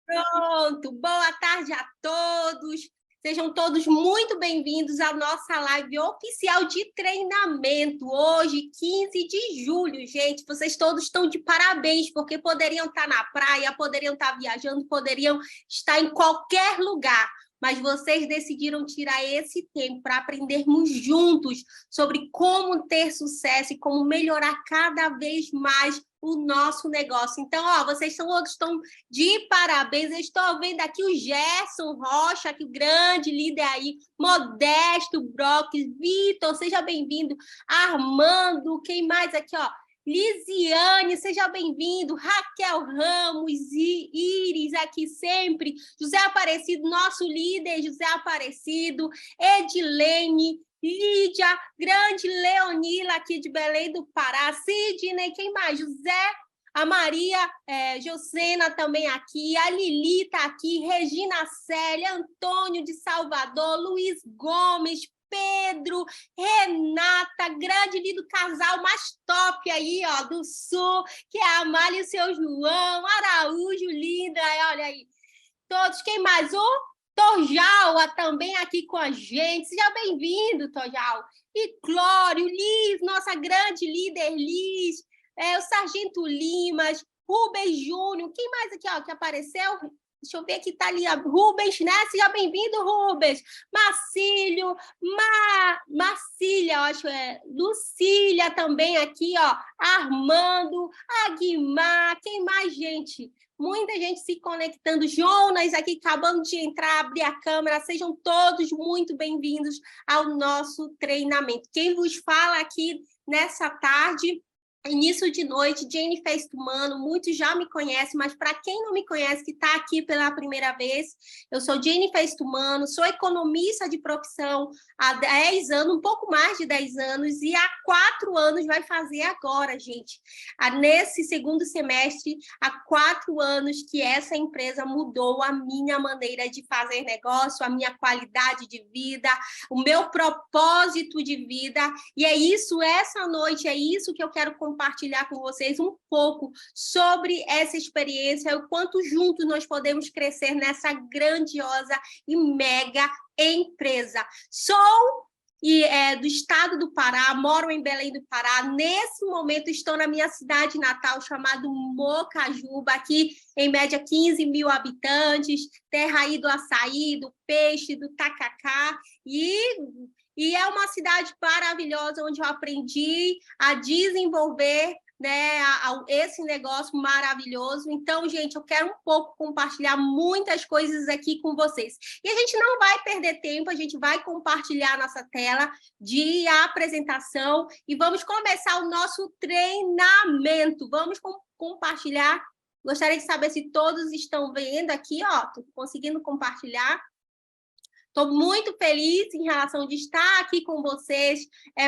Pronto, boa tarde a todos. Sejam todos muito bem-vindos à nossa live oficial de treinamento. Hoje, 15 de julho, gente. Vocês todos estão de parabéns, porque poderiam estar na praia, poderiam estar viajando, poderiam estar em qualquer lugar. Mas vocês decidiram tirar esse tempo para aprendermos juntos sobre como ter sucesso e como melhorar cada vez mais o nosso negócio. Então, vocês todos estão de parabéns. Eu estou vendo aqui o Gerson Rocha, que o grande líder aí, Modesto Brock, Vitor, seja bem-vindo. Armando, quem mais aqui, Lisiane, seja bem-vindo. Raquel Ramos, Iris aqui sempre. José Aparecido, nosso líder, José Aparecido. Edilene, Lídia, grande Leonila aqui de Belém do Pará. Sidney, quem mais? José, a Maria Jocena também aqui. A Lili está aqui. Regina Célia, Antônio de Salvador, Luiz Gomes, Pedro, Renata, grande lindo casal mais top aí, do Sul, que é a Amália e o seu João, Araújo, linda, olha aí. Todos, quem mais? O Torjal também aqui com a gente. Seja bem-vindo, Torjal. E Clório, Liz, nossa grande líder Liz, o Sargento Limas, Rubens Júnior. Quem mais aqui, que apareceu? Deixa eu ver aqui, tá ali, Rubens, né? Seja bem-vindo, Rubens. Marcílio, Marcília, acho, Lucília também aqui, Armando, Aguimar, quem mais, gente? Muita gente se conectando. Jonas aqui, acabando de entrar, abrir a câmera. Sejam todos muito bem-vindos ao nosso treinamento. Quem vos fala aqui nessa tarde, início de noite, Jennifer Stumano, muitos já me conhecem, mas para quem não me conhece, que está aqui pela primeira vez, eu sou Jennifer Stumano, sou economista de profissão há 10 anos, um pouco mais de 10 anos, e há 4 anos vai fazer agora, gente. Nesse segundo semestre, há 4 anos que essa empresa mudou a minha maneira de fazer negócio, a minha qualidade de vida, o meu propósito de vida, e é isso, essa noite, é isso que eu quero compartilhar com vocês um pouco sobre essa experiência, o quanto juntos nós podemos crescer nessa grandiosa e mega empresa. Sou do estado do Pará, moro em Belém do Pará. Nesse momento estou na minha cidade natal, chamada Mocajuba, aqui em média 15 mil habitantes, terra aí do açaí, do peixe, do tacacá, e é uma cidade maravilhosa, onde eu aprendi a desenvolver, né, esse negócio maravilhoso. Então, gente, eu quero um pouco compartilhar muitas coisas aqui com vocês. E a gente não vai perder tempo, a gente vai compartilhar a nossa tela de apresentação e vamos começar o nosso treinamento. Vamos compartilhar. Gostaria de saber se todos estão vendo aqui, estou conseguindo compartilhar. Estou muito feliz em relação de estar aqui com vocês,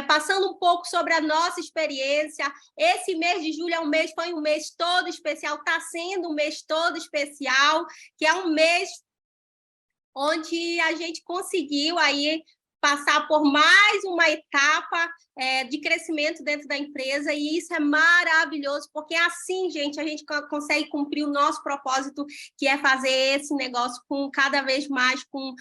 passando um pouco sobre a nossa experiência. Esse mês de julho foi um mês todo especial, está sendo um mês todo especial, que é um mês onde a gente conseguiu aí passar por mais uma etapa de crescimento dentro da empresa, e isso é maravilhoso, porque assim, gente, a gente consegue cumprir o nosso propósito, que é fazer esse negócio com cada vez mais com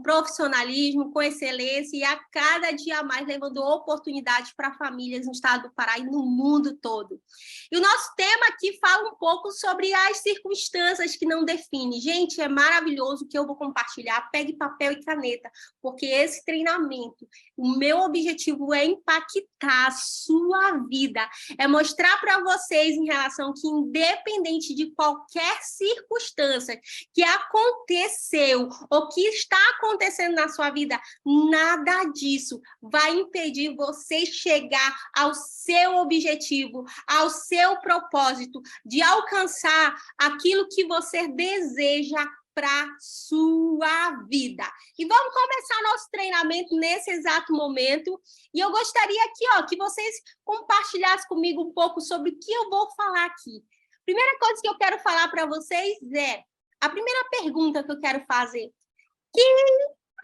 profissionalismo, com excelência, e a cada dia mais levando oportunidades para famílias no estado do Pará e no mundo todo. E o nosso tema aqui fala um pouco sobre as circunstâncias que não definem. Gente, é maravilhoso o que eu vou compartilhar. Pegue papel e caneta, porque esse treinamento, o meu objetivo é impactar a sua vida, é mostrar para vocês em relação que, independente de qualquer circunstância que aconteceu ou que está acontecendo na sua vida, nada disso vai impedir você chegar ao seu objetivo, ao seu propósito, de alcançar aquilo que você deseja para sua vida. E vamos começar nosso treinamento nesse exato momento. E eu gostaria aqui, que vocês compartilhassem comigo um pouco sobre o que eu vou falar aqui. Primeira coisa que eu quero falar para vocês a primeira pergunta que eu quero fazer: quem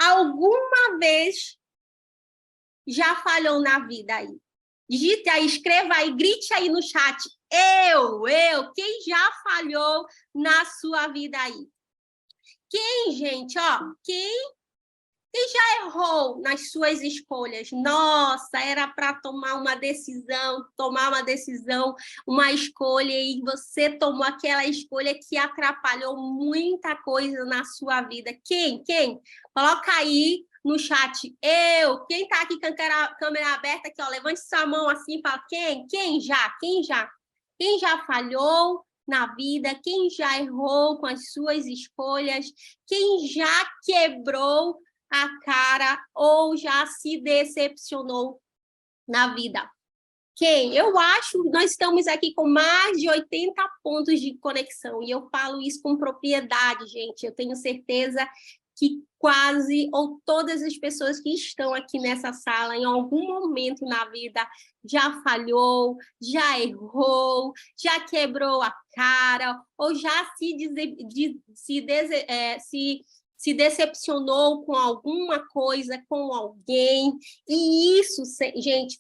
alguma vez já falhou na vida aí? Digite aí, escreva aí, grite aí no chat. Quem já falhou na sua vida aí? Quem, gente, ó, quem já errou nas suas escolhas? Nossa, era para tomar uma decisão, uma escolha, e você tomou aquela escolha que atrapalhou muita coisa na sua vida. Quem? Quem? Coloca aí no chat. Eu. Quem está aqui com a câmera aberta aqui, ó, levante sua mão assim e fala quem? Quem já? Quem já? Quem já falhou na vida? Quem já errou com as suas escolhas? Quem já quebrou a cara ou já se decepcionou na vida? Quem? Eu acho que nós estamos aqui com mais de 80 pontos de conexão, e eu falo isso com propriedade, gente. Eu tenho certeza que quase ou todas as pessoas que estão aqui nessa sala, em algum momento na vida, já falhou, já errou, já quebrou a cara, ou já se decepcionou com alguma coisa, com alguém. E isso, gente,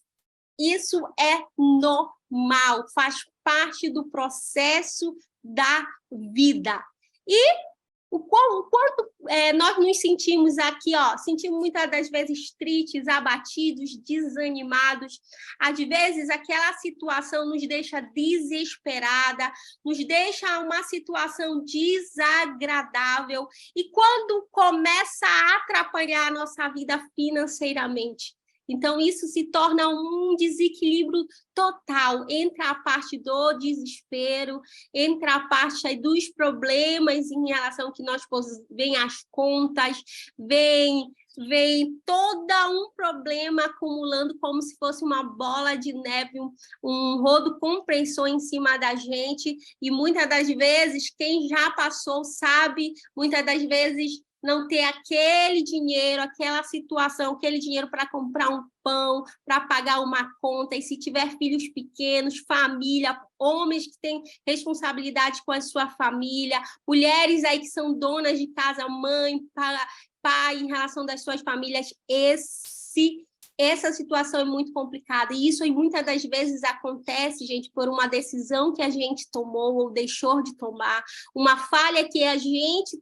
isso é normal, faz parte do processo da vida. E o quanto nós nos sentimos aqui, ó, sentimos muitas das vezes tristes, abatidos, desanimados. Às vezes, aquela situação nos deixa desesperada, nos deixa uma situação desagradável. E quando começa a atrapalhar a nossa vida financeiramente, então, isso se torna um desequilíbrio total entre a parte do desespero, entre a parte dos problemas em relação que nós vem as contas, vem todo um problema acumulando como se fosse uma bola de neve, um rodo compressor em cima da gente, e muitas das vezes, quem já passou sabe, muitas das vezes não ter aquele dinheiro, aquela situação, aquele dinheiro para comprar um pão, para pagar uma conta, e se tiver filhos pequenos, família, homens que têm responsabilidade com a sua família, mulheres aí que são donas de casa, mãe, pai, em relação das suas famílias, essa situação é muito complicada, e isso muitas das vezes acontece, gente, por uma decisão que a gente tomou ou deixou de tomar, uma falha que a gente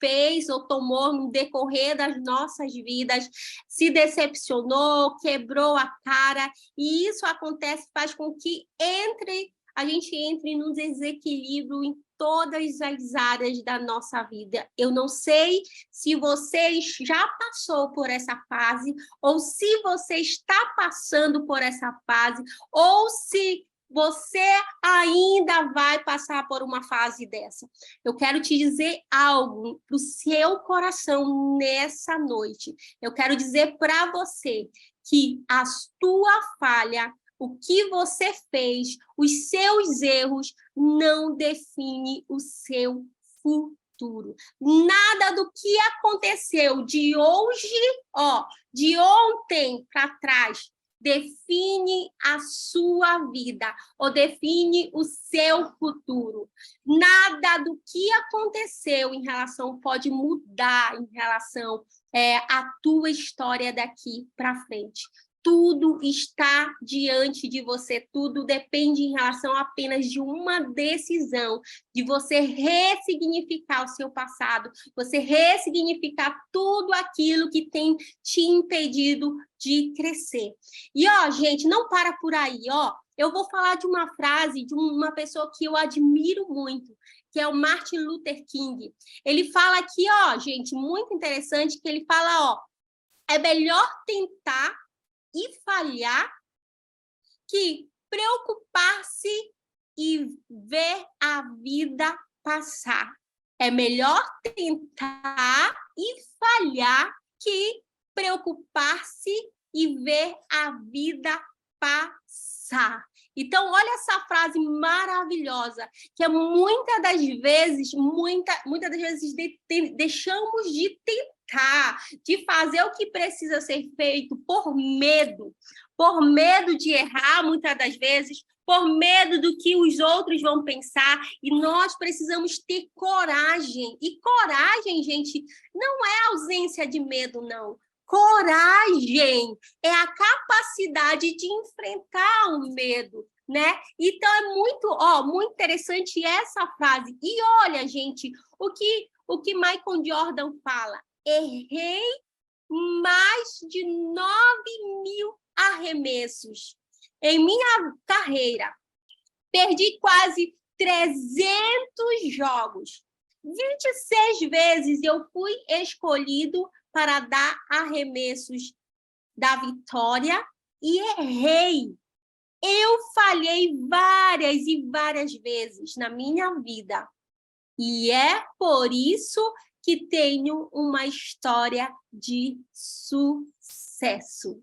fez ou tomou no decorrer das nossas vidas, se decepcionou, quebrou a cara, e isso acontece, faz com que a gente entre num desequilíbrio em todas as áreas da nossa vida. Eu não sei se você já passou por essa fase, ou se você está passando por essa fase, ou se você ainda vai passar por uma fase dessa. Eu quero te dizer algo para o seu coração nessa noite. Eu quero dizer para você que a tua falha, o que você fez, os seus erros, não define o seu futuro. Nada do que aconteceu de hoje, de ontem para trás, define a sua vida ou define o seu futuro. Nada do que aconteceu em relação pode mudar em relação à tua história daqui para frente. Tudo está diante de você, tudo depende em relação apenas de uma decisão, de você ressignificar o seu passado, você ressignificar tudo aquilo que tem te impedido de crescer. E, gente, não para por aí, eu vou falar de uma frase de uma pessoa que eu admiro muito, que é o Martin Luther King. Ele fala aqui, gente, muito interessante, que ele fala, é melhor tentar e falhar que preocupar-se e ver a vida passar. É melhor tentar e falhar que preocupar-se e ver a vida passar. Então, olha essa frase maravilhosa, que é muitas das vezes deixamos de tentar, de fazer o que precisa ser feito por medo de errar muitas das vezes, por medo do que os outros vão pensar, e nós precisamos ter coragem. E coragem, gente, não é ausência de medo, não. Coragem é a capacidade de enfrentar o medo, né? Então, é muito interessante essa frase. E olha, gente, o o que Michael Jordan fala? Errei mais de 9.000 arremessos em minha carreira. Perdi quase 300 jogos. 26 vezes eu fui escolhido para dar arremessos da vitória e errei. Eu falhei várias e várias vezes na minha vida. E é por isso que tenho uma história de sucesso.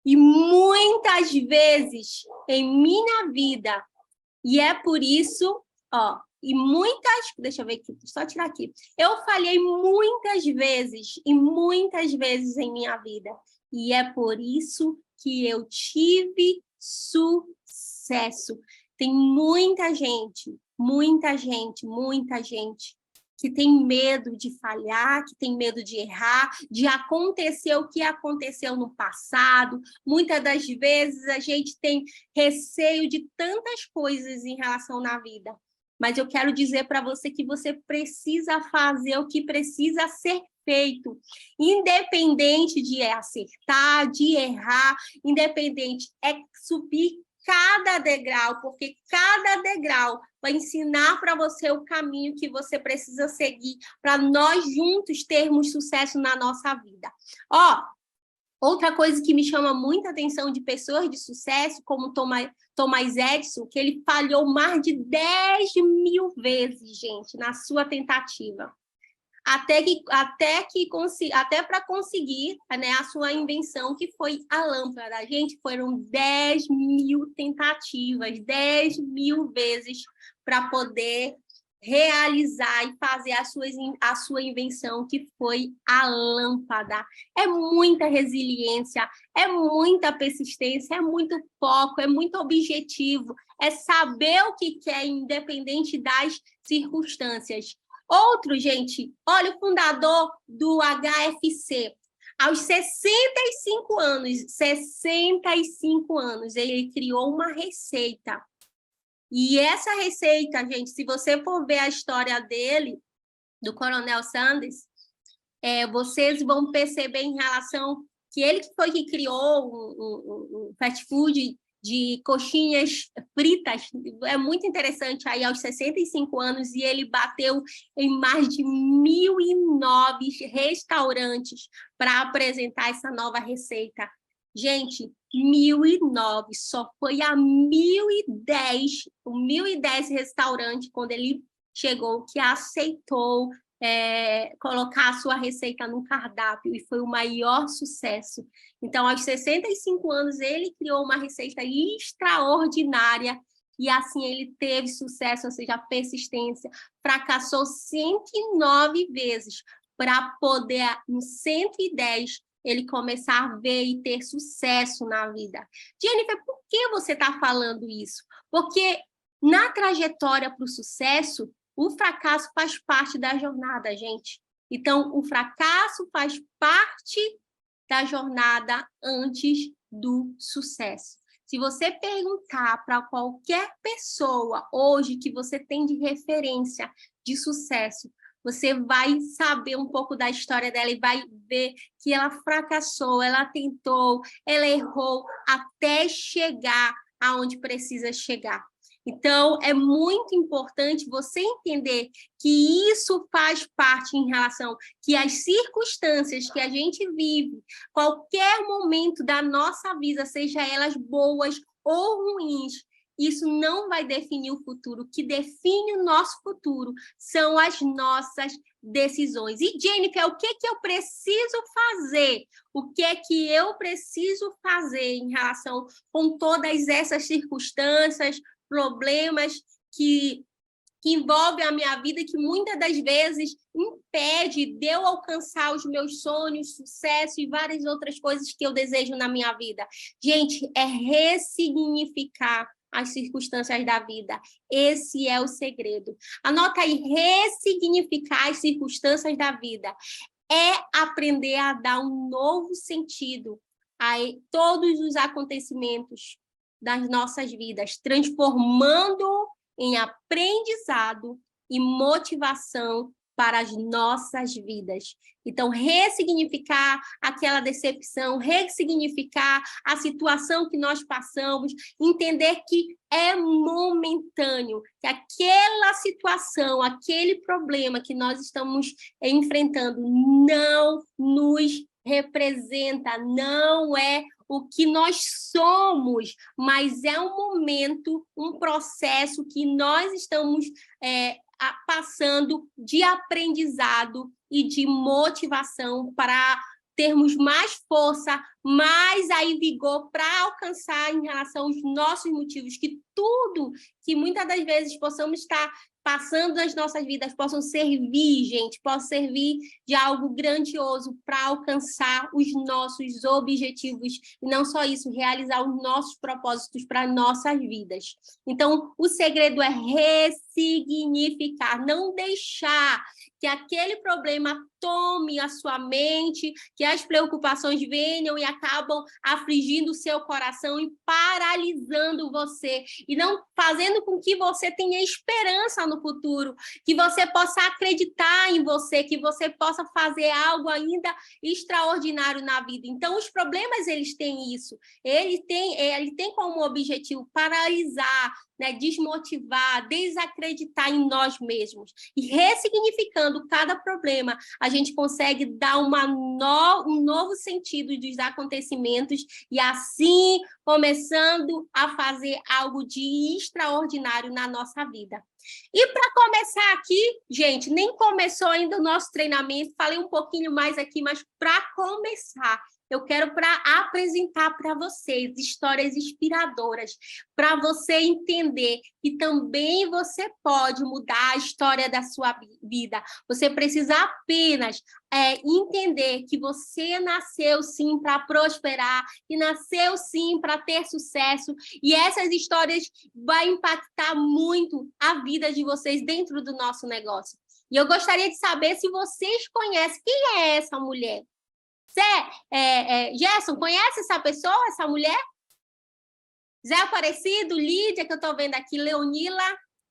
E muitas vezes em minha vida, e é por isso, deixa eu ver aqui, só tirar aqui. Eu falhei muitas vezes em minha vida. E é por isso que eu tive sucesso. Tem muita gente que tem medo de falhar, que tem medo de errar, de acontecer o que aconteceu no passado. Muitas das vezes a gente tem receio de tantas coisas em relação na vida. Mas eu quero dizer para você que você precisa fazer o que precisa ser feito, independente de acertar, de errar, independente, é subir cada degrau, porque cada degrau vai ensinar para você o caminho que você precisa seguir para nós juntos termos sucesso na nossa vida. Outra coisa que me chama muita atenção de pessoas de sucesso, como Thomas Edison, que ele falhou mais de 10.000 vezes, gente, na sua tentativa. Até para conseguir, né, a sua invenção, que foi a lâmpada. Gente, foram 10.000 tentativas, 10.000 vezes para poder realizar e fazer a sua invenção, que foi a lâmpada. É muita resiliência, é muita persistência, é muito foco, é muito objetivo, é saber o que quer, independente das circunstâncias. Outro, gente, olha, o fundador do HFC, aos 65 anos, ele criou uma receita. E essa receita, gente, se você for ver a história dele, do Coronel Sanders, vocês vão perceber em relação que ele foi que criou um fast food de coxinhas fritas, é muito interessante, aí aos 65 anos, e ele bateu em mais de 1.009 restaurantes para apresentar essa nova receita. Gente, 1.009, só foi a 1.010 restaurantes, quando ele chegou, que aceitou colocar a sua receita no cardápio, e foi o maior sucesso. Então, aos 65 anos, ele criou uma receita extraordinária, e assim ele teve sucesso, ou seja, persistência. Fracassou 109 vezes para poder, no 110, ele começar a ver e ter sucesso na vida. Jennifer, por que você está falando isso? Porque na trajetória para o sucesso, o fracasso faz parte da jornada, gente. Então, o fracasso faz parte da jornada antes do sucesso. Se você perguntar para qualquer pessoa hoje que você tem de referência de sucesso, você vai saber um pouco da história dela e vai ver que ela fracassou, ela tentou, ela errou até chegar aonde precisa chegar. Então, é muito importante você entender que isso faz parte em relação que as circunstâncias que a gente vive, qualquer momento da nossa vida, seja elas boas ou ruins, isso não vai definir o futuro. O que define o nosso futuro são as nossas decisões. E, Jennifer, o que eu preciso fazer? O que eu preciso fazer em relação com todas essas circunstâncias, problemas que envolvem a minha vida, que muitas das vezes impede de eu alcançar os meus sonhos, sucesso e várias outras coisas que eu desejo na minha vida? Gente, é ressignificar as circunstâncias da vida. Esse é o segredo. Anota aí, ressignificar as circunstâncias da vida é aprender a dar um novo sentido a todos os acontecimentos das nossas vidas, transformando em aprendizado e motivação para as nossas vidas. Então, ressignificar aquela decepção, ressignificar a situação que nós passamos, entender que é momentâneo, que aquela situação, aquele problema que nós estamos enfrentando não nos representa, não é o que nós somos, mas é um momento, um processo que nós estamos passando de aprendizado e de motivação para termos mais força, mais aí vigor para alcançar em relação aos nossos motivos, que tudo que muitas das vezes possamos estar passando nas nossas vidas possam servir, gente, possam servir de algo grandioso para alcançar os nossos objetivos, e não só isso, realizar os nossos propósitos para nossas vidas. Então, o segredo é ressignificar, não deixar que aquele problema tome a sua mente, que as preocupações venham e acabam afligindo o seu coração e paralisando você, e não fazendo com que você tenha esperança no futuro, que você possa acreditar em você, que você possa fazer algo ainda extraordinário na vida. Então, os problemas, eles têm isso, ele tem como objetivo paralisar, né, desmotivar, desacreditar em nós mesmos. E ressignificando cada problema, a gente consegue dar um novo sentido dos acontecimentos e assim começando a fazer algo de extraordinário na nossa vida. E para começar aqui, gente, nem começou ainda o nosso treinamento, falei um pouquinho mais aqui, mas para começar, eu quero apresentar para vocês histórias inspiradoras, para você entender que também você pode mudar a história da sua vida. Você precisa apenas entender que você nasceu sim para prosperar, e nasceu sim para ter sucesso, e essas histórias vão impactar muito a vida de vocês dentro do nosso negócio. E eu gostaria de saber se vocês conhecem quem é essa mulher. Gerson, conhece essa pessoa, essa mulher? Zé Aparecido, Lídia, que eu estou vendo aqui, Leonila.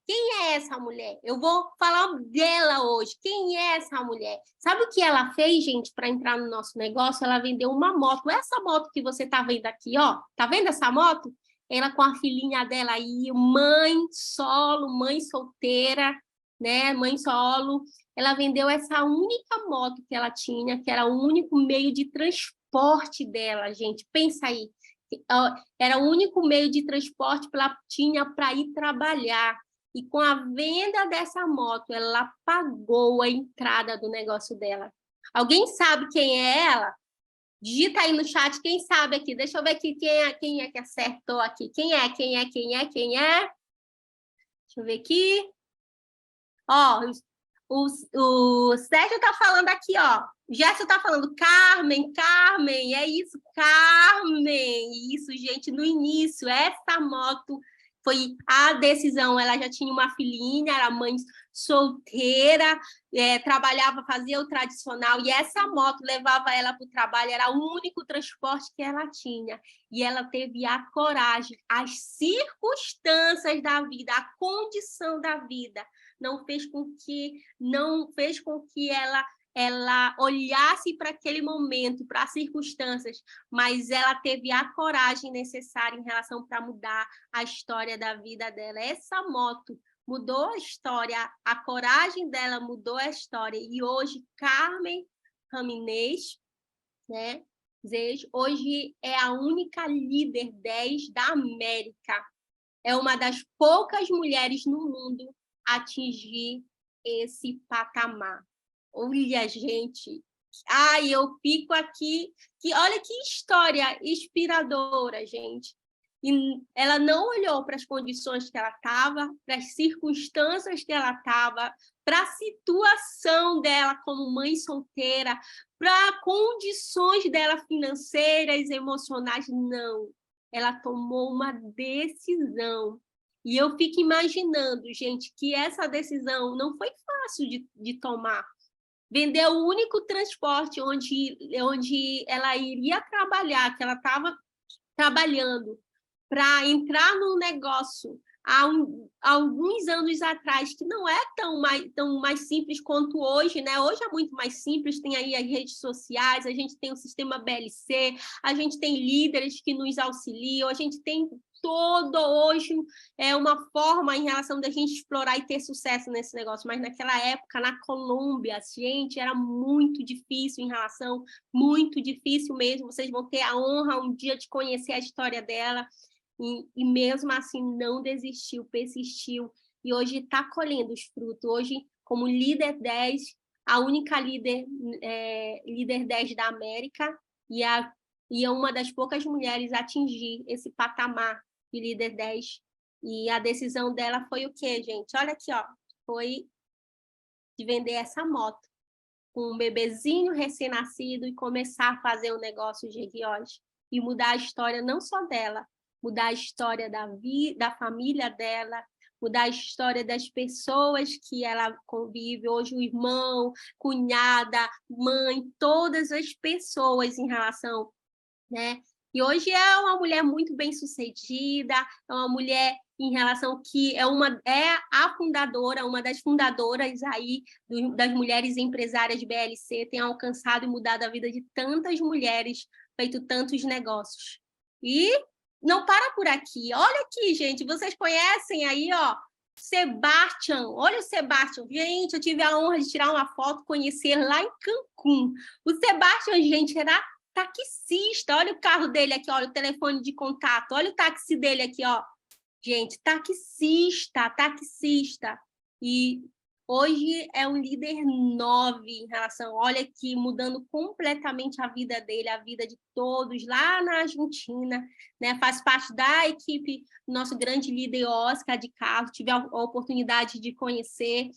Quem é essa mulher? Eu vou falar dela hoje. Quem é essa mulher? Sabe o que ela fez, gente, para entrar no nosso negócio? Ela vendeu uma moto. Essa moto que você está vendo aqui, ó. Tá vendo essa moto? Ela com a filhinha dela aí, mãe solo, mãe solteira, né? Mãe solo. Ela vendeu essa única moto que ela tinha, que era o único meio de transporte dela, gente. Pensa aí. Era o único meio de transporte que ela tinha para ir trabalhar. E com a venda dessa moto, ela pagou a entrada do negócio dela. Alguém sabe quem é ela? Digita aí no chat, quem sabe aqui. Deixa eu ver aqui quem é que acertou aqui. Quem é? Deixa eu ver aqui. Ó, o Sérgio está falando aqui, ó. O Gerson está falando, Carmen, é isso, Carmen. Isso, gente, no início, essa moto foi a decisão. Ela já tinha uma filhinha, era mãe solteira, trabalhava, fazia o tradicional, e essa moto levava ela para o trabalho, era o único transporte que ela tinha. E ela teve a coragem, as circunstâncias da vida, a condição da vida, não fez com que ela olhasse para aquele momento, para as circunstâncias, mas ela teve a coragem necessária em relação para mudar a história da vida dela. Essa moto mudou a história, a coragem dela mudou a história. E hoje, Carmen Raminês, né, hoje é a única líder 10 da América. É uma das poucas mulheres no mundo a atingir esse patamar. Olha, gente, eu fico aqui, olha que história inspiradora, gente. E ela não olhou para as condições que ela estava, para as circunstâncias que ela estava, para a situação dela como mãe solteira, para condições dela financeiras, emocionais, não. Ela tomou uma decisão. E eu fico imaginando, gente, que essa decisão não foi fácil de tomar. Vender o único transporte onde ela iria trabalhar, que ela estava trabalhando, para entrar no negócio, há alguns anos atrás, que não é tão mais simples quanto hoje, né? Hoje é muito mais simples, tem aí as redes sociais, a gente tem o sistema BLC, a gente tem líderes que nos auxiliam, a gente tem todo hoje uma forma em relação da gente explorar e ter sucesso nesse negócio, mas naquela época, na Colômbia, gente, era muito difícil em relação, muito difícil mesmo, vocês vão ter a honra um dia de conhecer a história dela, e mesmo assim não desistiu, persistiu, e hoje está colhendo os frutos. Hoje, como líder 10, a única líder 10 da América, e é uma das poucas mulheres a atingir esse patamar de líder 10. E a decisão dela foi o quê, gente? Olha aqui, ó, foi de vender essa moto com um bebezinho recém-nascido e começar a fazer o negócio de guiões e mudar a história não só dela, mudar a história da família dela, mudar a história das pessoas que ela convive, hoje o irmão, cunhada, mãe, todas as pessoas em relação, né? E hoje é uma mulher muito bem-sucedida, é uma mulher em relação que é a fundadora, uma das fundadoras aí das mulheres empresárias BLC, tem alcançado e mudado a vida de tantas mulheres, feito tantos negócios. E não para por aqui. Olha aqui, gente, vocês conhecem aí, ó, Sebastian, olha o Sebastian, gente, eu tive a honra de tirar uma foto, conhecer lá em Cancún. O Sebastian, gente, era taxista, olha o carro dele aqui, olha o telefone de contato, olha o táxi dele aqui, ó. Gente, taxista. E hoje é um líder 9 em relação, olha aqui, mudando completamente a vida dele, a vida de todos lá na Argentina, né? Faz parte da equipe do nosso grande líder Oscar de Carlos, tive a oportunidade de conhecer,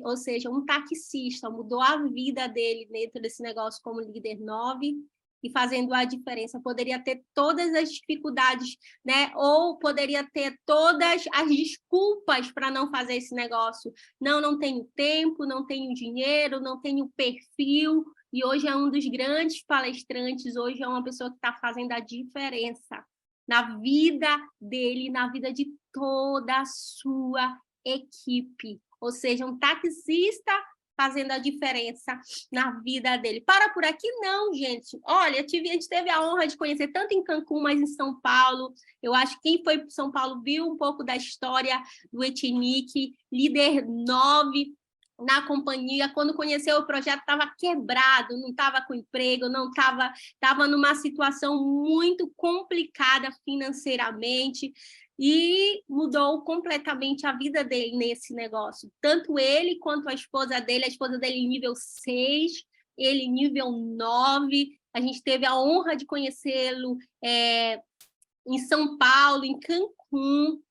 ou seja, um taxista, mudou a vida dele dentro desse negócio como líder 9, e fazendo a diferença. Poderia ter todas as dificuldades, né? Ou poderia ter todas as desculpas para não fazer esse negócio. Não tenho tempo, não tenho dinheiro, não tenho perfil, e hoje é um dos grandes palestrantes, hoje é uma pessoa que está fazendo a diferença na vida dele, na vida de toda a sua equipe. Ou seja, um taxista fazendo a diferença na vida dele. Para por aqui não, gente. Olha, a gente teve a honra de conhecer tanto em Cancún, mas em São Paulo. Eu acho que quem foi para São Paulo viu um pouco da história do Etnic, líder 9 na companhia. Quando conheceu o projeto, estava quebrado, não estava com emprego, não estava numa situação muito complicada financeiramente, e mudou completamente a vida dele nesse negócio. Tanto ele quanto a esposa dele nível 6, ele nível 9. A gente teve a honra de conhecê-lo em São Paulo, em Cancún,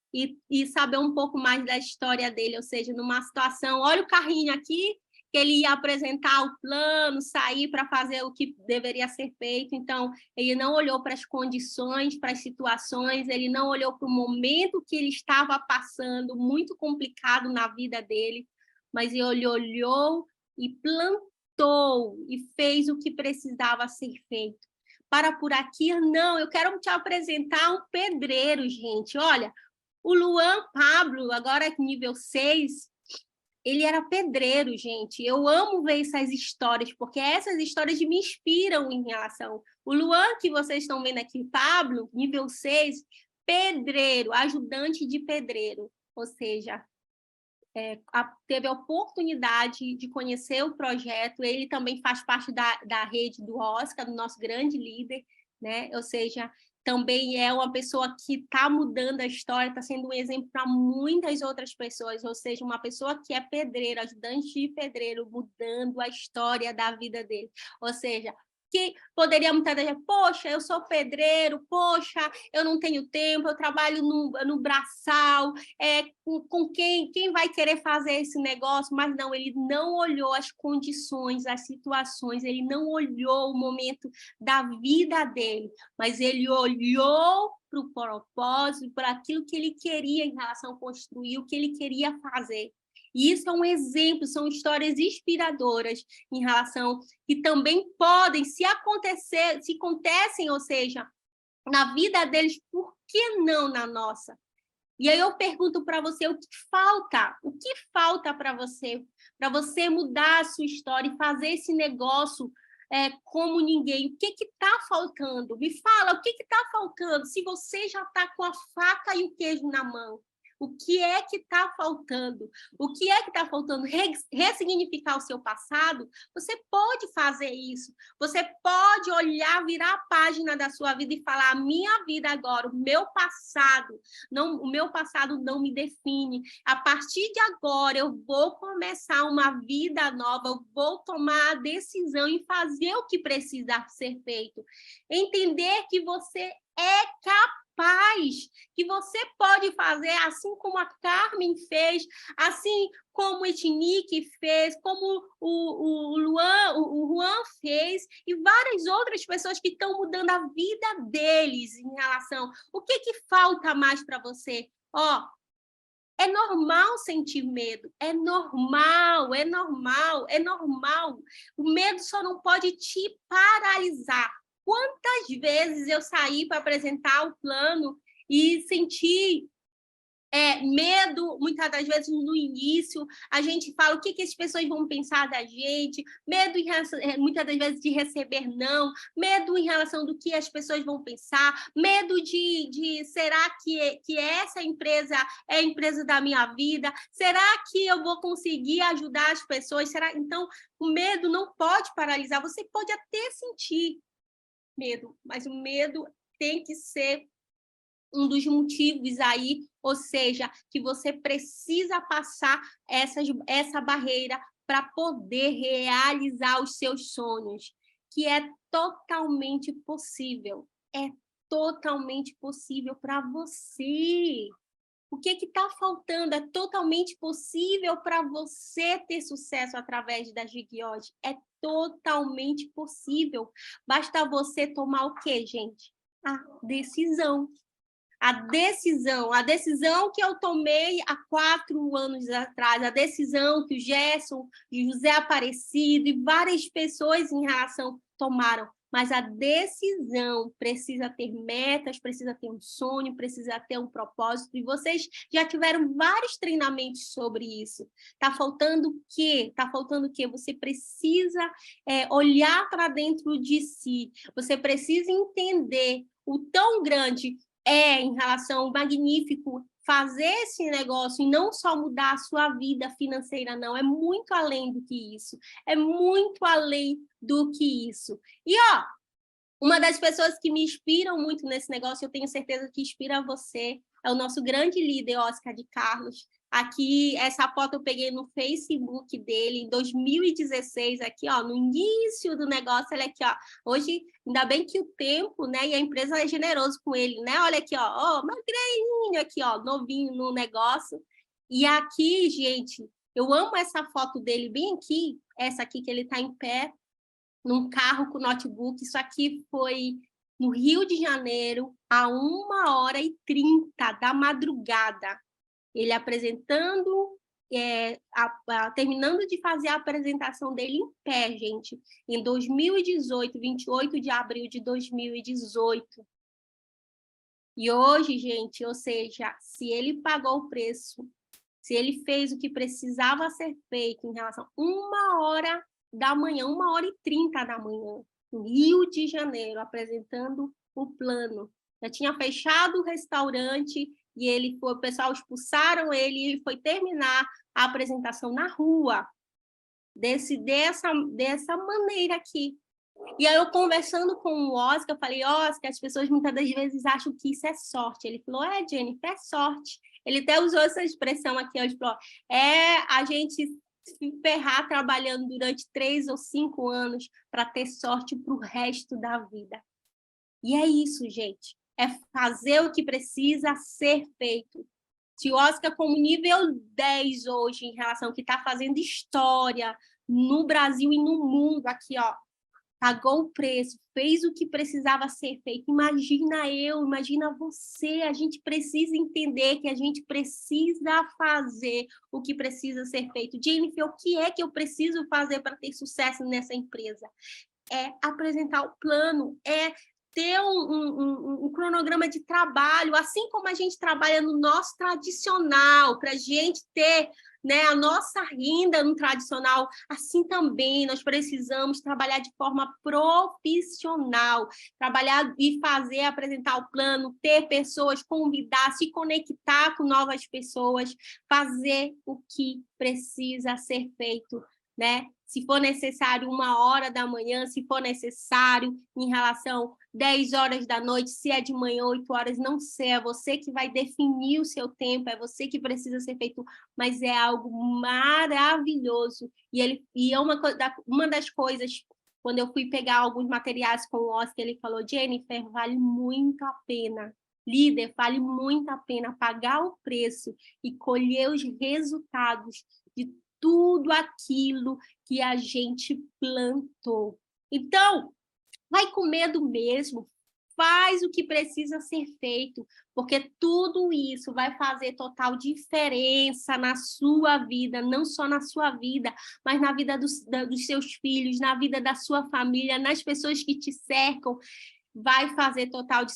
e saber um pouco mais da história dele, ou seja, numa situação, olha o carrinho aqui, que ele ia apresentar o plano, sair para fazer o que deveria ser feito. Então, ele não olhou para as condições, para as situações, ele não olhou para o momento que ele estava passando, muito complicado na vida dele, mas ele olhou e plantou e fez o que precisava ser feito. Para por aqui, não, eu quero te apresentar um pedreiro, gente. Olha, o Luan Pablo, agora nível 6, ele era pedreiro, gente. Eu amo ver essas histórias, porque essas histórias me inspiram em relação. O Luan, que vocês estão vendo aqui, Pablo, nível 6, pedreiro, ajudante de pedreiro. Ou seja, teve a oportunidade de conhecer o projeto. Ele também faz parte da rede do Oscar, do nosso grande líder, né? Ou seja, também é uma pessoa que está mudando a história, está sendo um exemplo para muitas outras pessoas, ou seja, uma pessoa que é pedreiro, ajudante de pedreiro, mudando a história da vida dele. Ou seja, que poderia muitas vezes, poxa, eu sou pedreiro, poxa, eu não tenho tempo, eu trabalho no braçal, com quem vai querer fazer esse negócio? Mas não, ele não olhou as condições, as situações, ele não olhou o momento da vida dele, mas ele olhou para o propósito, para aquilo que ele queria em relação a construir, o que ele queria fazer. E isso é um exemplo, são histórias inspiradoras em relação, que também podem, se acontecem, ou seja, na vida deles, por que não na nossa? E aí eu pergunto para você o que falta? O que falta para você mudar a sua história e fazer esse negócio como ninguém? O que está faltando? Me fala, o que está faltando? Se você já está com a faca e o queijo na mão, o que é que está faltando? O que é que está faltando? Ressignificar o seu passado? Você pode fazer isso. Você pode olhar, virar a página da sua vida e falar: a minha vida agora, o meu passado não me define. A partir de agora, eu vou começar uma vida nova, eu vou tomar a decisão e fazer o que precisa ser feito. Entender que você é capaz, que você pode fazer, assim como a Carmen fez, assim como o Etnique fez, como o Juan fez, e várias outras pessoas que estão mudando a vida deles em relação... O que falta mais para você? É normal sentir medo, é normal. O medo só não pode te paralisar. Quantas vezes eu saí para apresentar o plano e senti medo, muitas das vezes no início, a gente fala o que as pessoas vão pensar da gente, medo muitas das vezes de receber não, medo em relação do que as pessoas vão pensar, medo de será que essa empresa é a empresa da minha vida? Será que eu vou conseguir ajudar as pessoas? Então, o medo não pode paralisar, você pode até sentir medo, mas o medo tem que ser um dos motivos aí, ou seja, que você precisa passar essa barreira para poder realizar os seus sonhos, que é totalmente possível. É totalmente possível para você. O que está faltando? É totalmente possível para você ter sucesso através da Gigiode. É totalmente possível. Basta você tomar o quê, gente? A decisão. A decisão que eu tomei há 4 anos atrás, a decisão que o Gerson, o José Aparecido e várias pessoas em relação tomaram. Mas a decisão precisa ter metas, precisa ter um sonho, precisa ter um propósito. E vocês já tiveram vários treinamentos sobre isso. Está faltando o quê? Está faltando o quê? Você precisa olhar para dentro de si. Você precisa entender o tão grande em relação ao magnífico fazer esse negócio e não só mudar a sua vida financeira, não. É muito além do que isso. É muito além do que isso. E, uma das pessoas que me inspiram muito nesse negócio, eu tenho certeza que inspira você, é o nosso grande líder, Oscar de Carlos. Aqui, essa foto eu peguei no Facebook dele, em 2016, aqui, no início do negócio, olha aqui, hoje, ainda bem que o tempo, né, e a empresa é generoso com ele, né, olha aqui, magrinho aqui, novinho no negócio, e aqui, gente, eu amo essa foto dele bem aqui, essa aqui que ele está em pé, num carro com notebook. Isso aqui foi no Rio de Janeiro, a 1h30 da madrugada. Ele apresentando, terminando de fazer a apresentação dele em pé, gente, em 2018, 28 de abril de 2018. E hoje, gente, ou seja, se ele pagou o preço, se ele fez o que precisava ser feito em relação a 1h da manhã, 1h30 da manhã, no Rio de Janeiro, apresentando o plano. Já tinha fechado o restaurante e o pessoal expulsaram ele e ele foi terminar a apresentação na rua, dessa maneira aqui. E aí eu conversando com o Oscar, eu falei: Oscar, as pessoas muitas das vezes acham que isso é sorte. Ele falou: Jennifer, é sorte. Ele até usou essa expressão aqui, ele falou: a gente se ferrar trabalhando durante 3 ou 5 anos para ter sorte para o resto da vida. E é isso, gente. É fazer o que precisa ser feito. Se o Oscar, como nível 10 hoje, em relação ao que está fazendo história no Brasil e no mundo, aqui, pagou o preço, fez o que precisava ser feito. Imagina você. A gente precisa entender que a gente precisa fazer o que precisa ser feito. Jennifer, o que é que eu preciso fazer para ter sucesso nessa empresa? É apresentar o plano, ter um cronograma de trabalho, assim como a gente trabalha no nosso tradicional, para a gente ter, né, a nossa renda no tradicional, assim também nós precisamos trabalhar de forma profissional, trabalhar e fazer, apresentar o plano, ter pessoas, convidar, se conectar com novas pessoas, fazer o que precisa ser feito, né? Se for necessário 1h da manhã, se for necessário em relação 10 horas da noite, se é de manhã, 8 horas, não sei, é você que vai definir o seu tempo, é você que precisa ser feito, mas é algo maravilhoso. E é uma das coisas, quando eu fui pegar alguns materiais com o Oscar, ele falou, Jennifer, vale muito a pena, líder, vale muito a pena pagar o preço e colher os resultados de tudo aquilo que a gente plantou. Então, vai com medo mesmo, faz o que precisa ser feito, porque tudo isso vai fazer total diferença na sua vida, não só na sua vida, mas na vida dos seus filhos, na vida da sua família, nas pessoas que te cercam, vai fazer total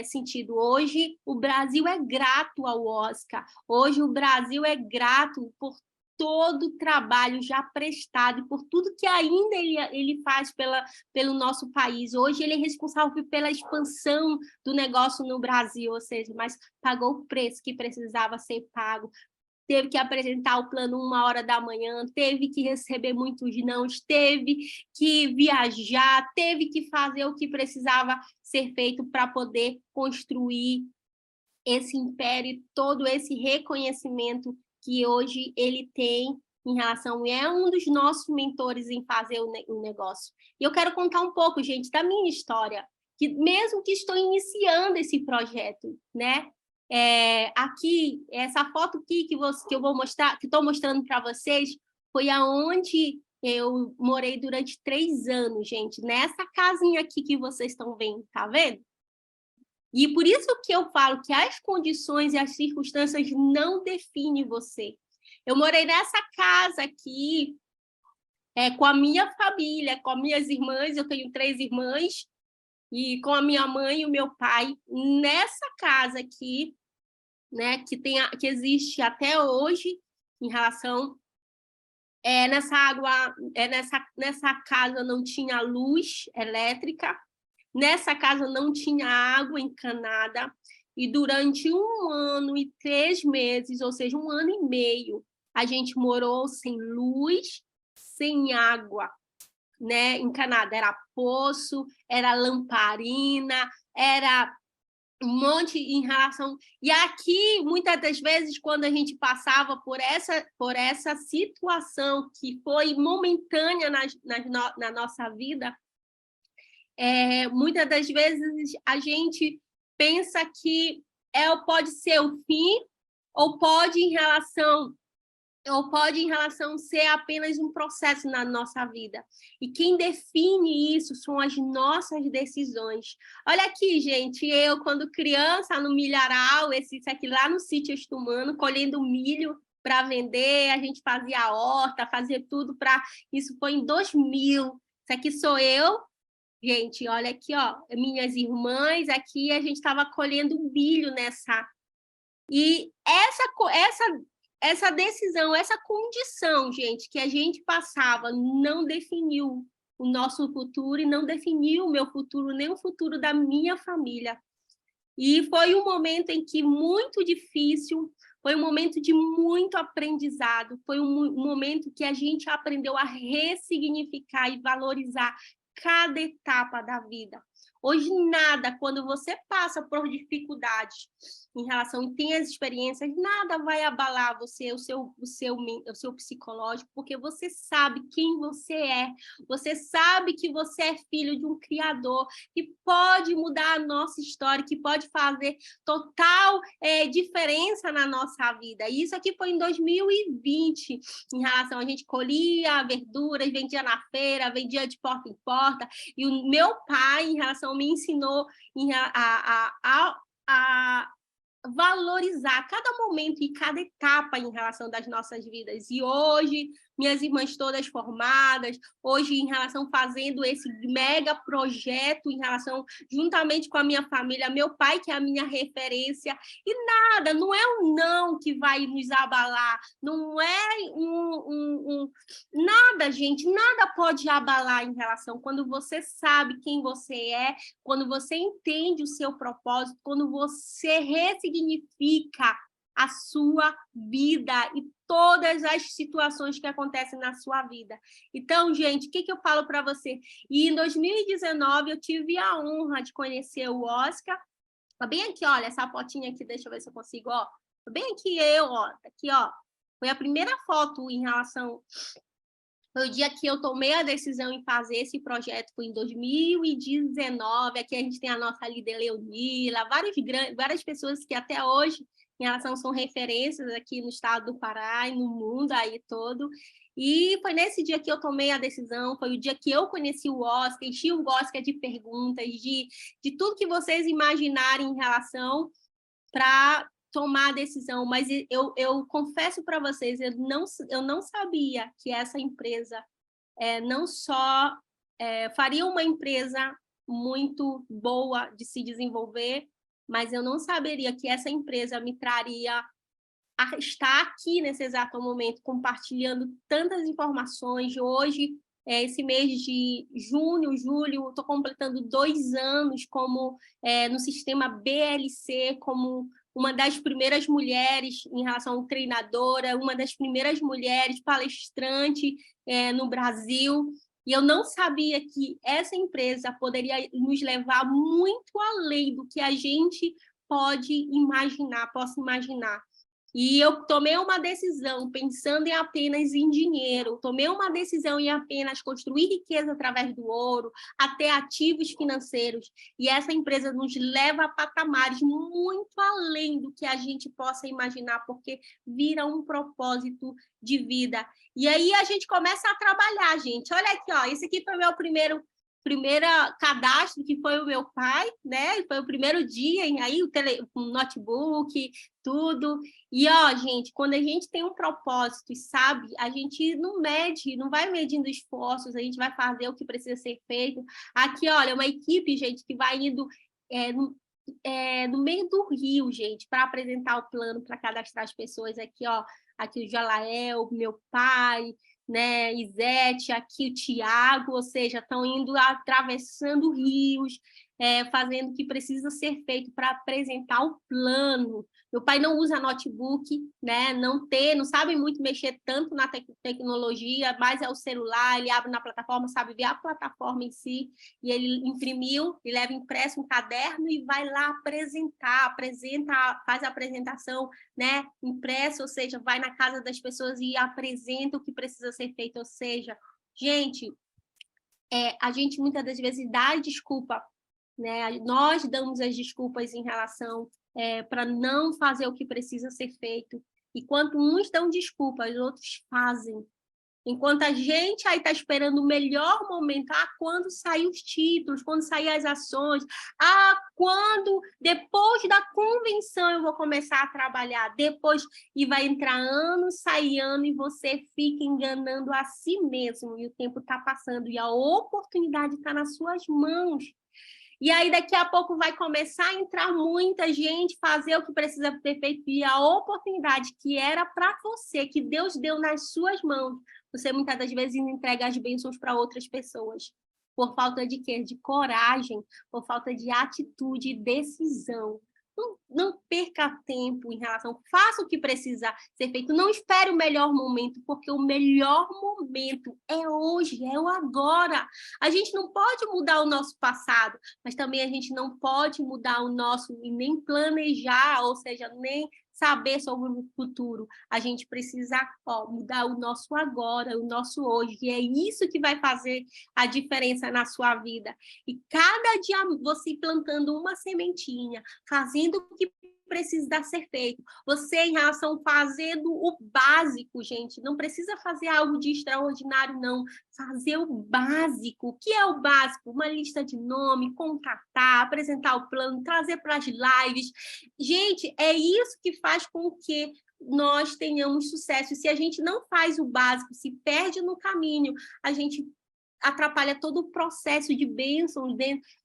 sentido. Hoje, o Brasil é grato ao Oscar, hoje o Brasil é grato por todo o trabalho já prestado e por tudo que ainda ele faz pelo nosso país. Hoje ele é responsável pela expansão do negócio no Brasil, ou seja, mas pagou o preço que precisava ser pago, teve que apresentar o plano 1h da manhã, teve que receber muitos nãos, teve que viajar, teve que fazer o que precisava ser feito para poder construir esse império e todo esse reconhecimento que hoje ele tem em relação, é um dos nossos mentores em fazer o negócio. E eu quero contar um pouco, gente, da minha história, que mesmo que estou iniciando esse projeto, né? Aqui, essa foto aqui que eu vou mostrar, que estou mostrando para vocês, foi aonde eu morei durante 3 anos, gente, nessa casinha aqui que vocês estão vendo, tá vendo? E por isso que eu falo que as condições e as circunstâncias não definem você. Eu morei nessa casa aqui, com a minha família, com as minhas irmãs, eu tenho 3 irmãs, e com a minha mãe e o meu pai, nessa casa aqui, né, que existe até hoje, em relação... nessa casa não tinha luz elétrica, nessa casa não tinha água encanada, e durante 1 ano e 3 meses, ou seja, 1 ano e meio, a gente morou sem luz, sem água, né, encanada. Era poço, era lamparina, era um monte em relação... E aqui, muitas das vezes, quando a gente passava por essa situação que foi momentânea na nossa vida, muitas das vezes a gente pensa que pode ser o fim, ou pode em relação ser apenas um processo na nossa vida. E quem define isso são as nossas decisões. Olha aqui, gente, eu, quando criança, no milharal, isso aqui lá no sítio Estumano, colhendo milho para vender, a gente fazia a horta, fazia tudo para... Isso foi em 2000. Isso aqui sou eu. Gente, olha aqui, ó, minhas irmãs, aqui a gente estava colhendo milho nessa... E essa decisão, essa condição, gente, que a gente passava, não definiu o nosso futuro e não definiu o meu futuro, nem o futuro da minha família. E foi um momento em que muito difícil, foi um momento de muito aprendizado, foi um momento que a gente aprendeu a ressignificar e valorizar cada etapa da vida. Hoje, nada, quando você passa por dificuldades em relação e tem as experiências, nada vai abalar você, o seu psicológico, porque você sabe quem você sabe que você é filho de um Criador, que pode mudar a nossa história, que pode fazer total diferença na nossa vida. E isso aqui foi em 2020, em relação a gente colhia verduras, vendia na feira, vendia de porta em porta, e o meu pai, em relação, me ensinou a valorizar cada momento e cada etapa em relação das nossas vidas. E hoje, minhas irmãs todas formadas, hoje em relação fazendo esse mega projeto em relação, juntamente com a minha família, meu pai, que é a minha referência, e nada, não é um não que vai nos abalar, não é nada, gente, nada pode abalar em relação, quando você sabe quem você é, quando você entende o seu propósito, quando você ressignifica a sua vida e todas as situações que acontecem na sua vida. Então, gente, o que eu falo para você? E em 2019 eu tive a honra de conhecer o Oscar. Tá bem aqui, olha, essa fotinha aqui, deixa eu ver se eu consigo, ó. Tá bem aqui ó, aqui, ó. Foi a primeira foto em relação... Foi o dia que eu tomei a decisão em fazer esse projeto, foi em 2019. Aqui a gente tem a nossa líder Leonila, várias pessoas que até hoje, em relação, são referências aqui no estado do Pará e no mundo aí todo. E foi nesse dia que eu tomei a decisão, foi o dia que eu conheci o Oscar, enchi o Oscar de perguntas, de tudo que vocês imaginarem em relação para tomar a decisão, mas eu confesso para vocês, eu não sabia que essa empresa não só faria uma empresa muito boa de se desenvolver, mas eu não saberia que essa empresa me traria a estar aqui nesse exato momento, compartilhando tantas informações. Hoje, esse mês de junho, julho, estou completando 2 anos como no sistema BLC, como uma das primeiras mulheres em relação à treinadora, uma das primeiras mulheres palestrante no Brasil. E eu não sabia que essa empresa poderia nos levar muito além do que a gente pode imaginar, posso imaginar. E eu tomei uma decisão pensando em apenas em dinheiro, tomei uma decisão em apenas construir riqueza através do ouro, até ativos financeiros, e essa empresa nos leva a patamares muito além do que a gente possa imaginar, porque vira um propósito de vida. E aí a gente começa a trabalhar, gente. Olha aqui, ó, esse aqui foi o meu primeiro cadastro, que foi o meu pai, né? Foi o primeiro dia, aí o notebook, tudo. E, ó, gente, quando a gente tem um propósito e sabe, a gente não mede, não vai medindo esforços, a gente vai fazer o que precisa ser feito. Aqui, olha, uma equipe, gente, que vai indo no meio do rio, gente, para apresentar o plano, para cadastrar as pessoas. Aqui, ó, aqui o Jalael, meu pai, né, Isete, aqui o Tiago, ou seja, estão indo atravessando rios, fazendo o que precisa ser feito para apresentar o plano. Meu pai não usa notebook, né, não sabe muito mexer tanto na tecnologia, mas é o celular, ele abre na plataforma, sabe ver a plataforma em si, e ele imprimiu, e leva impresso um caderno e vai lá faz a apresentação, né, impresso, ou seja, vai na casa das pessoas e apresenta o que precisa ser feito, ou seja, gente, a gente muitas das vezes dá desculpa, né? Nós damos as desculpas em relação para não fazer o que precisa ser feito, e quando uns dão desculpas, outros fazem. Enquanto a gente aí está esperando o melhor momento, quando saem os títulos, quando saem as ações, quando, depois da convenção eu vou começar a trabalhar, depois, e vai entrar ano, sai ano, e você fica enganando a si mesmo, e o tempo está passando, e a oportunidade está nas suas mãos. E aí, daqui a pouco, vai começar a entrar muita gente, fazer o que precisa ter feito, e a oportunidade que era para você, que Deus deu nas suas mãos, você muitas das vezes entrega as bênçãos para outras pessoas. Por falta de quê? De coragem, por falta de atitude e decisão. Não perca tempo em relação, faça o que precisa ser feito, não espere o melhor momento, porque o melhor momento é hoje, é o agora. A gente não pode mudar o nosso passado, mas também a gente não pode mudar o nosso, e nem planejar, ou seja, nem saber sobre o futuro. A gente precisa mudar o nosso agora, o nosso hoje, e é isso que vai fazer a diferença na sua vida. E cada dia você plantando uma sementinha, fazendo o que precisa ser feito. Você, em relação fazendo o básico, gente, não precisa fazer algo de extraordinário, não. Fazer o básico. O que é o básico? Uma lista de nome, contratar, apresentar o plano, trazer para as lives. Gente, é isso que faz com que nós tenhamos sucesso. Se a gente não faz o básico, se perde no caminho, a gente atrapalha todo o processo de bênçãos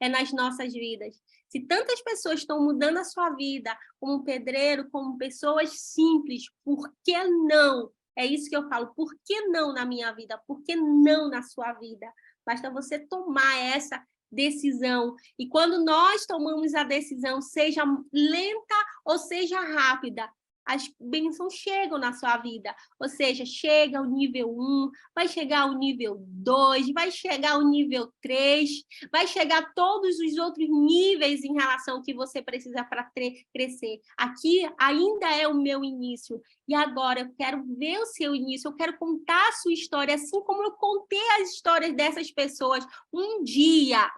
nas nossas vidas. Se tantas pessoas estão mudando a sua vida, como pedreiro, como pessoas simples, por que não? É isso que eu falo, por que não na minha vida? Por que não na sua vida? Basta você tomar essa decisão. E quando nós tomamos a decisão, seja lenta ou seja rápida, as bênçãos chegam na sua vida. Ou seja, chega ao nível 1, vai chegar ao nível 2, vai chegar ao nível 3, vai chegar a todos os outros níveis em relação ao que você precisa para crescer. Aqui ainda é o meu início. E agora eu quero ver o seu início, eu quero contar a sua história, assim como eu contei as histórias dessas pessoas. Um dia,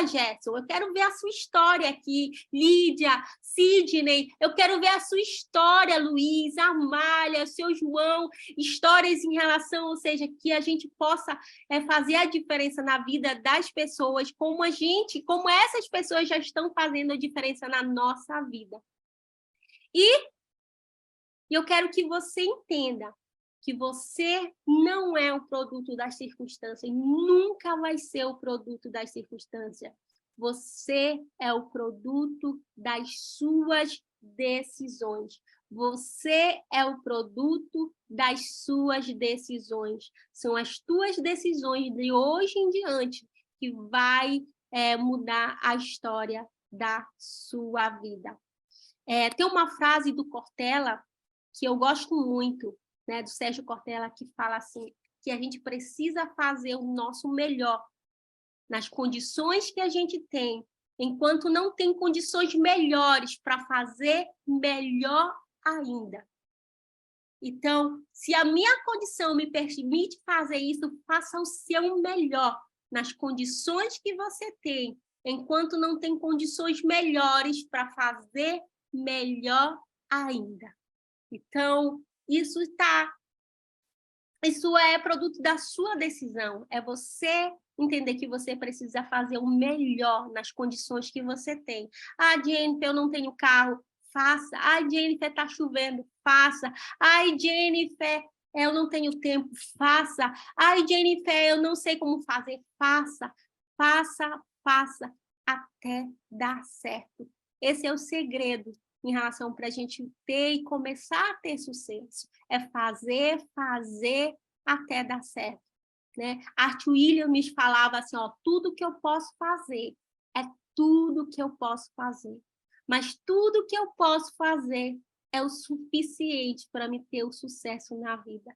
Gerson, eu quero ver a sua história aqui, Lídia, Sidney, eu quero ver a sua história, Luiz, Amália, seu João, histórias em relação, ou seja, que a gente possa fazer a diferença na vida das pessoas, como essas pessoas já estão fazendo a diferença na nossa vida. E eu quero que você entenda que você não é o produto das circunstâncias, nunca vai ser o produto das circunstâncias. Você é o produto das suas decisões. Você é o produto das suas decisões. São as tuas decisões de hoje em diante que vai mudar a história da sua vida. Tem uma frase do Cortella que eu gosto muito, né, do Sérgio Cortella, que fala assim, que a gente precisa fazer o nosso melhor nas condições que a gente tem, enquanto não tem condições melhores para fazer melhor ainda. Então, se a minha condição me permite fazer isso, faça o seu melhor nas condições que você tem, enquanto não tem condições melhores para fazer melhor ainda. Então, isso é produto da sua decisão. É você entender que você precisa fazer o melhor nas condições que você tem. Ah, Jennifer, eu não tenho carro. Faça. Ah, Jennifer, está chovendo. Faça. Ai, Jennifer, eu não tenho tempo. Faça. Ai, Jennifer, eu não sei como fazer. Faça. Faça, faça, até dar certo. Esse é o segredo em relação para a gente ter e começar a ter sucesso. É fazer até dar certo. Né? Art Williams falava assim, ó, tudo que eu posso fazer é tudo que eu posso fazer. Mas tudo que eu posso fazer é o suficiente para me ter o sucesso na vida.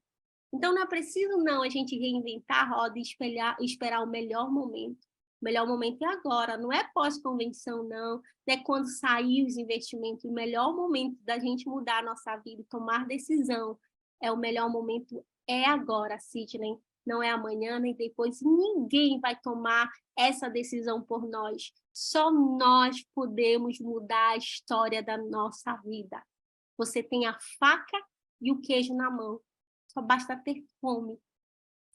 Então, não é preciso, não, a gente reinventar a roda e esperar o melhor momento. O melhor momento é agora, não é pós-convenção, não é quando sair os investimentos. O melhor momento da gente mudar a nossa vida e tomar decisão o melhor momento é agora, Sidney. Não é amanhã, nem depois. Ninguém vai tomar essa decisão por nós. Só nós podemos mudar a história da nossa vida. Você tem a faca e o queijo na mão. Só basta ter fome.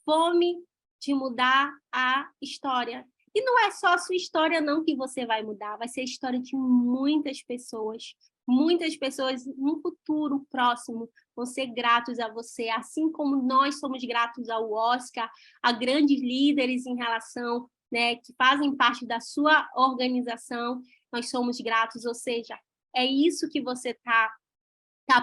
Fome de mudar a história. E não é só a sua história, não, que você vai mudar. Vai ser a história de muitas pessoas. Muitas pessoas, no futuro próximo, vão ser gratos a você. Assim como nós somos gratos ao Oscar, a grandes líderes em relação, né, que fazem parte da sua organização, nós somos gratos. Ou seja, é isso que você tá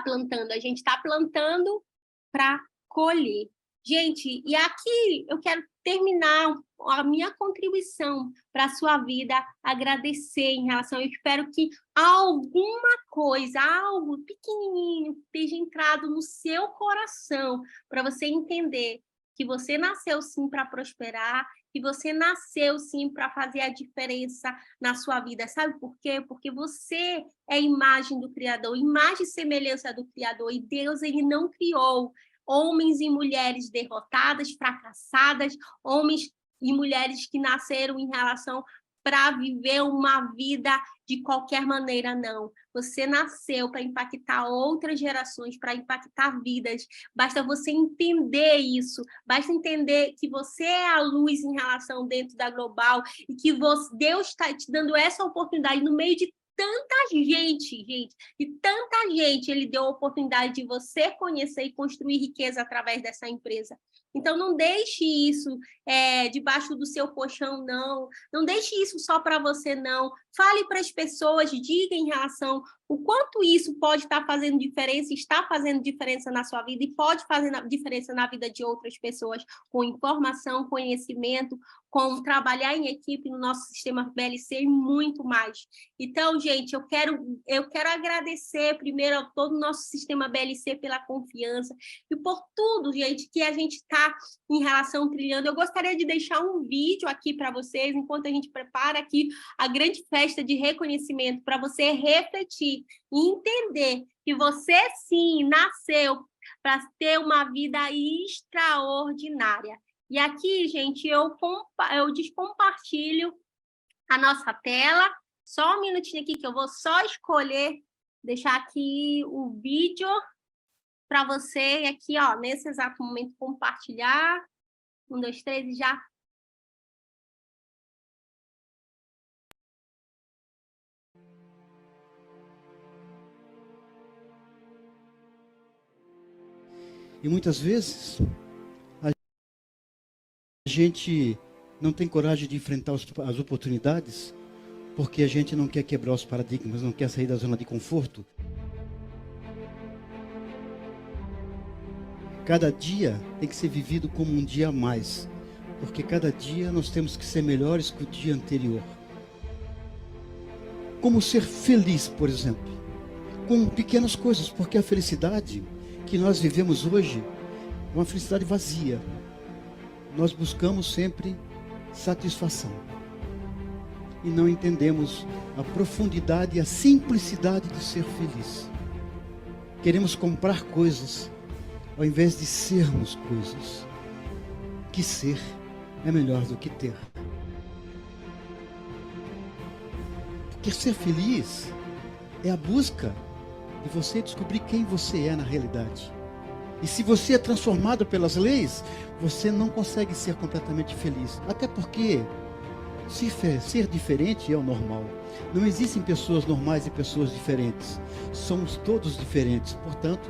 plantando. A gente está plantando para colher. Gente, e aqui eu quero terminar a minha contribuição para a sua vida, agradecer em relação, eu espero que alguma coisa, algo pequenininho, esteja entrado no seu coração, para você entender que você nasceu sim para prosperar, que você nasceu sim para fazer a diferença na sua vida. Sabe por quê? Porque você é a imagem do Criador, imagem e semelhança do Criador, e Deus, ele não criou homens e mulheres derrotadas, fracassadas, homens e mulheres que nasceram em relação para viver uma vida de qualquer maneira, não. Você nasceu para impactar outras gerações, para impactar vidas. Basta você entender isso, basta entender que você é a luz em relação dentro da Global e que Deus está te dando essa oportunidade no meio de tanta gente, e tanta gente, ele deu a oportunidade de você conhecer e construir riqueza através dessa empresa. Então, não deixe isso debaixo do seu colchão, não. Não deixe isso só para você, não. Fale para as pessoas, diga em relação o quanto isso pode estar fazendo diferença, está fazendo diferença na sua vida e pode fazer diferença na vida de outras pessoas, com informação, conhecimento, com trabalhar em equipe no nosso sistema BLC e muito mais. Então, gente, eu quero agradecer primeiro a todo o nosso sistema BLC pela confiança e por tudo, gente, que a gente está em relação trilhando. Eu gostaria de deixar um vídeo aqui para vocês, enquanto a gente prepara aqui a grande festa de reconhecimento, para você refletir e entender que você, sim, nasceu para ter uma vida extraordinária. E aqui, gente, eu descompartilho a nossa tela. Só um minutinho aqui que eu vou só escolher, deixar aqui o vídeo para você. E aqui, ó, nesse exato momento, compartilhar. 1, 2, 3 e já. E muitas vezes a gente não tem coragem de enfrentar as oportunidades porque a gente não quer quebrar os paradigmas, não quer sair da zona de conforto. Cada dia tem que ser vivido como um dia a mais, porque cada dia nós temos que ser melhores que o dia anterior. Como ser feliz, por exemplo, com pequenas coisas, porque a felicidade que nós vivemos hoje é uma felicidade vazia. Nós buscamos sempre satisfação e não entendemos a profundidade e a simplicidade de ser feliz. Queremos comprar coisas ao invés de sermos coisas. Que ser é melhor do que ter. Porque ser feliz é a busca de você descobrir quem você é na realidade. E se você é transformado pelas leis, você não consegue ser completamente feliz. Até porque ser diferente é o normal. Não existem pessoas normais e pessoas diferentes. Somos todos diferentes, portanto,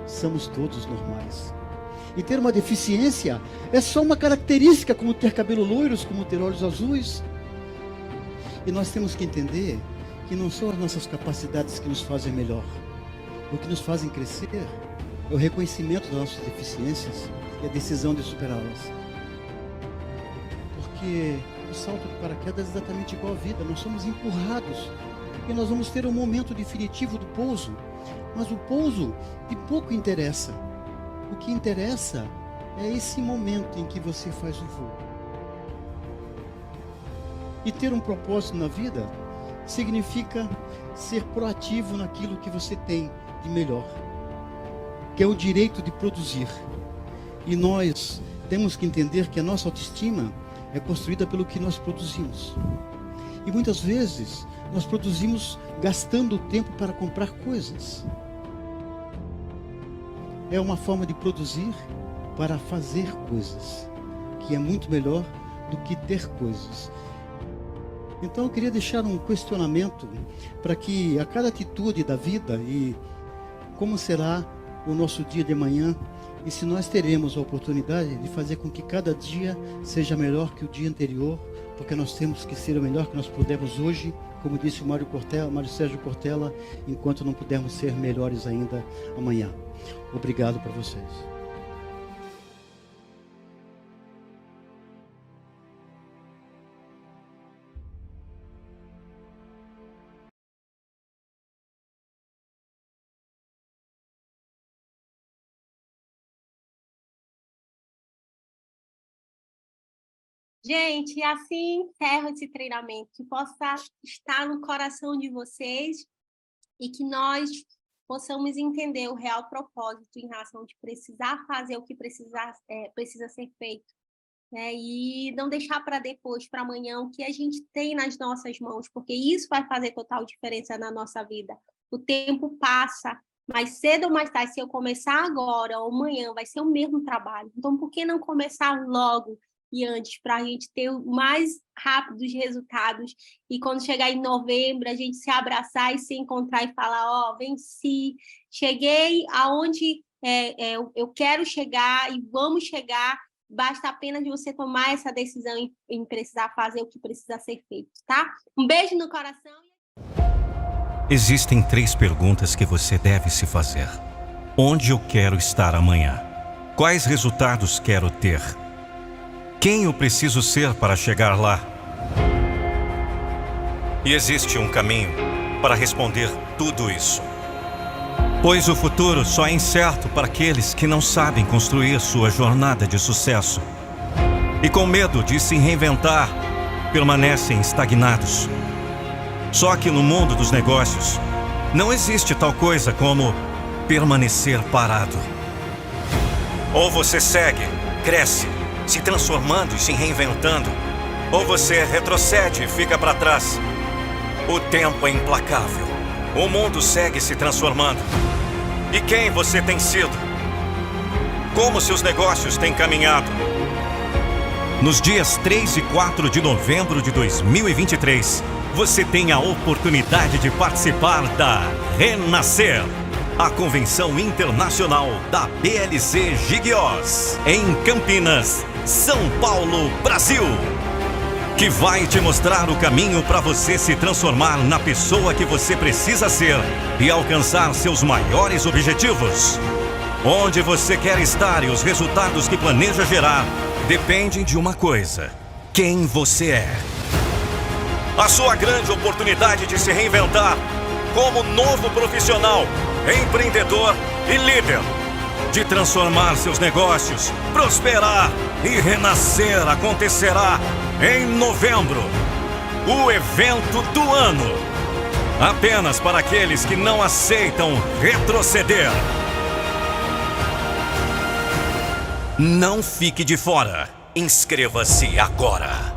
somos todos normais. E ter uma deficiência é só uma característica, como ter cabelo loiros, como ter olhos azuis. E nós temos que entender que não são as nossas capacidades que nos fazem melhor. O que nos fazem crescer é o reconhecimento das nossas deficiências e a decisão de superá-las. Porque o salto de paraquedas é exatamente igual à vida. Nós somos empurrados e nós vamos ter um momento definitivo do pouso. Mas o pouso de pouco interessa. O que interessa é esse momento em que você faz o voo. E ter um propósito na vida significa ser proativo naquilo que você tem de melhor, que é o direito de produzir. E nós temos que entender que a nossa autoestima é construída pelo que nós produzimos. E muitas vezes nós produzimos gastando tempo para comprar coisas. É uma forma de produzir para fazer coisas, que é muito melhor do que ter coisas. Então eu queria deixar um questionamento para que a cada atitude da vida, e como será o nosso dia de amanhã, e se nós teremos a oportunidade de fazer com que cada dia seja melhor que o dia anterior, porque nós temos que ser o melhor que nós pudermos hoje, como disse o Mário Sérgio Cortella, enquanto não pudermos ser melhores ainda amanhã. Obrigado para vocês. Gente, assim encerro esse treinamento, que possa estar no coração de vocês e que nós possamos entender o real propósito em relação de precisar fazer o que precisa ser feito. né? E não deixar para depois, para amanhã, o que a gente tem nas nossas mãos, porque isso vai fazer total diferença na nossa vida. O tempo passa, mas cedo ou mais tarde, se eu começar agora ou amanhã, vai ser o mesmo trabalho. Então, por que não começar logo e antes, para a gente ter mais rápidos resultados? E quando chegar em novembro, a gente se abraçar e se encontrar e falar, ó, venci, cheguei aonde eu quero chegar e vamos chegar. Basta apenas você tomar essa decisão em precisar fazer o que precisa ser feito, tá? Um beijo no coração. Existem 3 perguntas que você deve se fazer. Onde eu quero estar amanhã? Quais resultados quero ter? Quem eu preciso ser para chegar lá? E existe um caminho para responder tudo isso. Pois o futuro só é incerto para aqueles que não sabem construir sua jornada de sucesso. E com medo de se reinventar, permanecem estagnados. Só que no mundo dos negócios, não existe tal coisa como permanecer parado. Ou você segue, cresce, se transformando e se reinventando, ou você retrocede e fica para trás. O tempo é implacável. O mundo segue se transformando. E quem você tem sido? Como seus negócios têm caminhado? Nos dias 3 e 4 de novembro de 2023, você tem a oportunidade de participar da Renascer, a convenção internacional da BLC Gigiós, em Campinas, São Paulo, Brasil, que vai te mostrar o caminho para você se transformar na pessoa que você precisa ser e alcançar seus maiores objetivos. Onde você quer estar e os resultados que planeja gerar dependem de uma coisa: quem você é. A sua grande oportunidade de se reinventar como novo profissional, empreendedor e líder, de transformar seus negócios, prosperar e renascer acontecerá em novembro, o evento do ano, apenas para aqueles que não aceitam retroceder. Não fique de fora. Inscreva-se agora.